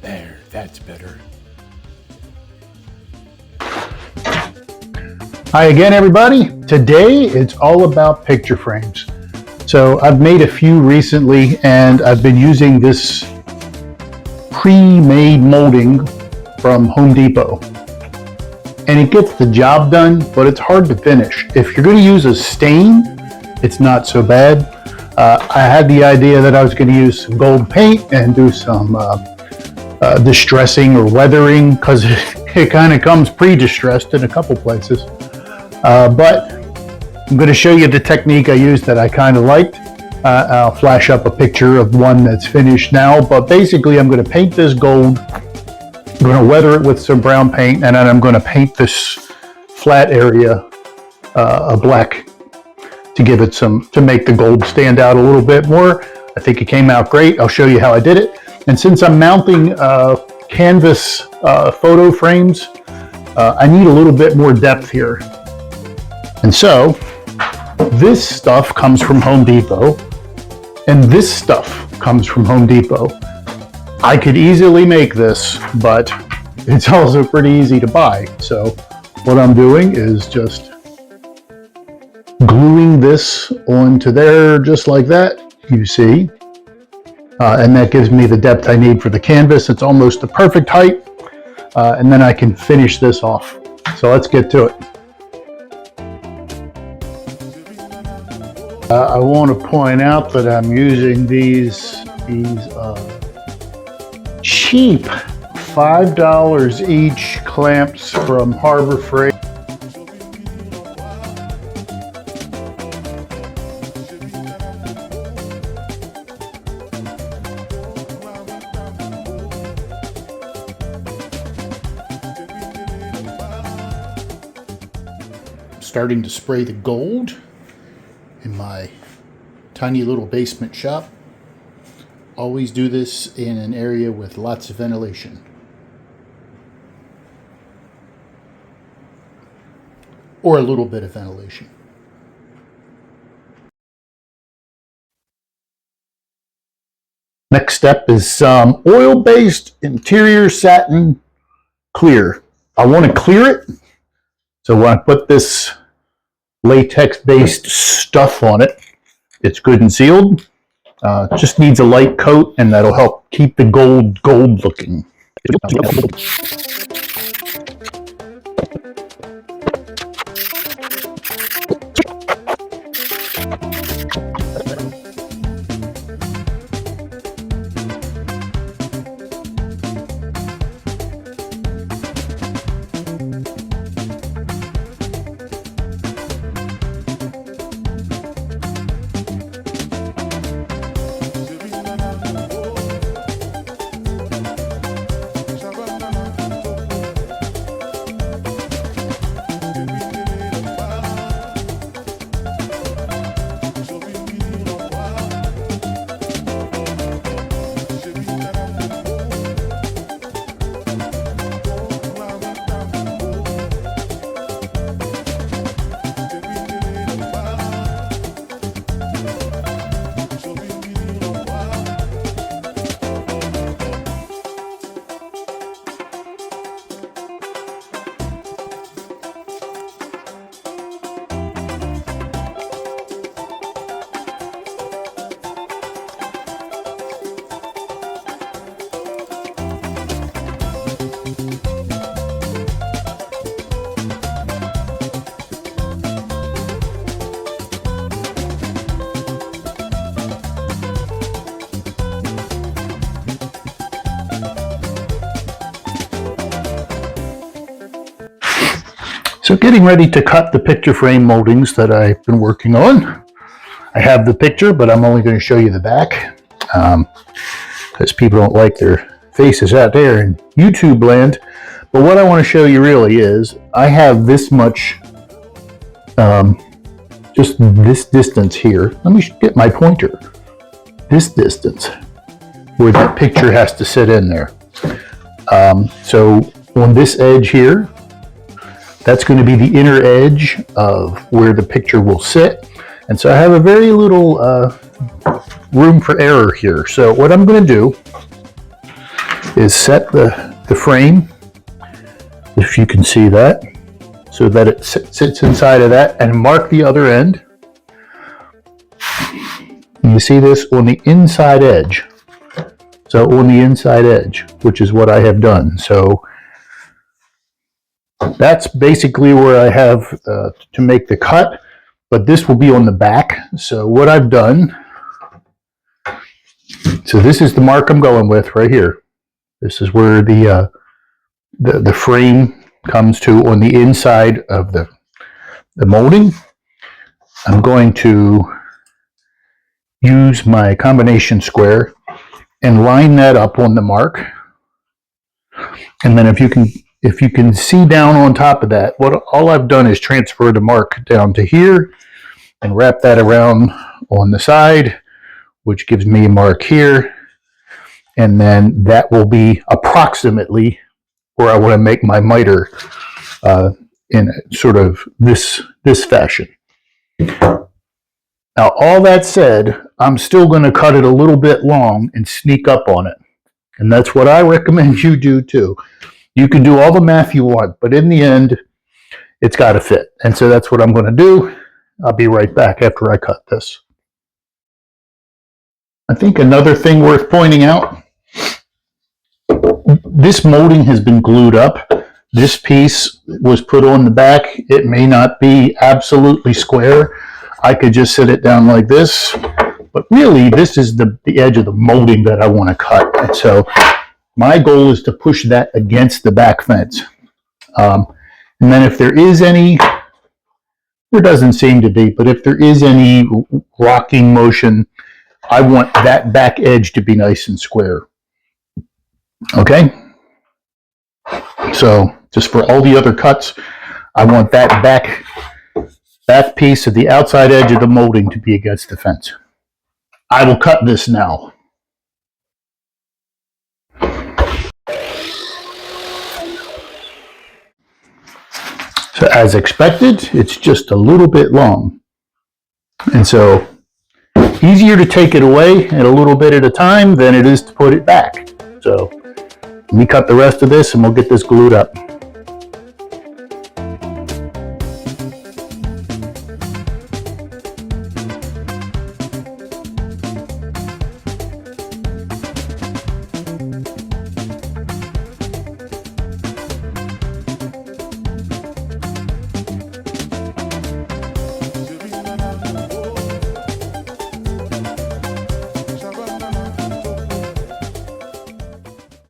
There, that's better. Hi again, everybody. Today it's all about picture frames. So I've made a few recently, and I've been using this pre-made molding from Home Depot. And it gets the job done, but it's hard to finish. If you're going to use a stain, it's not so bad. I had the idea that I was going to use some gold paint and do some distressing or weathering, because it kind of comes pre-distressed in a couple places. But I'm going to show you the technique I used that I kind of liked. I'll flash up a picture of one that's finished now, but basically I'm going to paint this gold. I'm going to weather it with some brown paint, and then I'm going to paint this flat area a black to give it to make the gold stand out a little bit more. I think it came out great. I'll show you how I did it. And since I'm mounting canvas photo frames, I need a little bit more depth here. And so this stuff comes from Home Depot, and this stuff comes from Home Depot. I could easily make this, but it's also pretty easy to buy. So what I'm doing is just gluing this onto there just like that, you see. And that gives me the depth I need for the canvas. It's almost the perfect height. And then I can finish this off. So let's get to it. I want to point out that I'm using these cheap $5 each clamps from Harbor Freight. Starting to spray the gold in my tiny little basement shop. Always do this in an area with lots of ventilation. Or a little bit of ventilation. Next step is some oil-based interior satin clear. I want to clear it, so when I put this latex-based stuff on it, it's good and sealed. Just needs a light coat, and that'll help keep the gold looking. So getting ready to cut the picture frame moldings that I've been working on. I have the picture, but I'm only going to show you the back because people don't like their faces out there in YouTube land. But what I want to show you really is I have this much, just this distance here. Let me get my pointer. This distance where that picture has to sit in there. So on this edge here, That's going to be the inner edge of where the picture will sit. And so I have a very little room for error here. So what I'm going to do is set the frame, if you can see that, so that it sits inside of that, and mark the other end. And you see this on the inside edge. So on the inside edge, which is what I have done. So that's basically where I have to make the cut, but this will be on the back. So what I've done, so this is the mark I'm going with right here. This is where the frame comes to on the inside of the molding. I'm going to use my combination square and line that up on the mark. And then if you can see down on top of that, all I've done is transfer the mark down to here and wrap that around on the side, which gives me a mark here. And then that will be approximately where I want to make my miter in sort of this fashion. Now, all that said, I'm still going to cut it a little bit long and sneak up on it. And that's what I recommend you do too. You can do all the math you want, but in the end, it's got to fit. And so that's what I'm going to do. I'll be right back after I cut this. I think another thing worth pointing out, this molding has been glued up. This piece was put on the back. It may not be absolutely square. I could just set it down like this, but really this is the edge of the molding that I want to cut. And so my goal is to push that against the back fence. And then if there is any, there doesn't seem to be, but if there is any rocking motion, I want that back edge to be nice and square. Okay? So just for all the other cuts, I want that back piece of the outside edge of the molding to be against the fence. I will cut this now. So as expected, it's just a little bit long. And so easier to take it away at a little bit at a time than it is to put it back. So let me cut the rest of this and we'll get this glued up.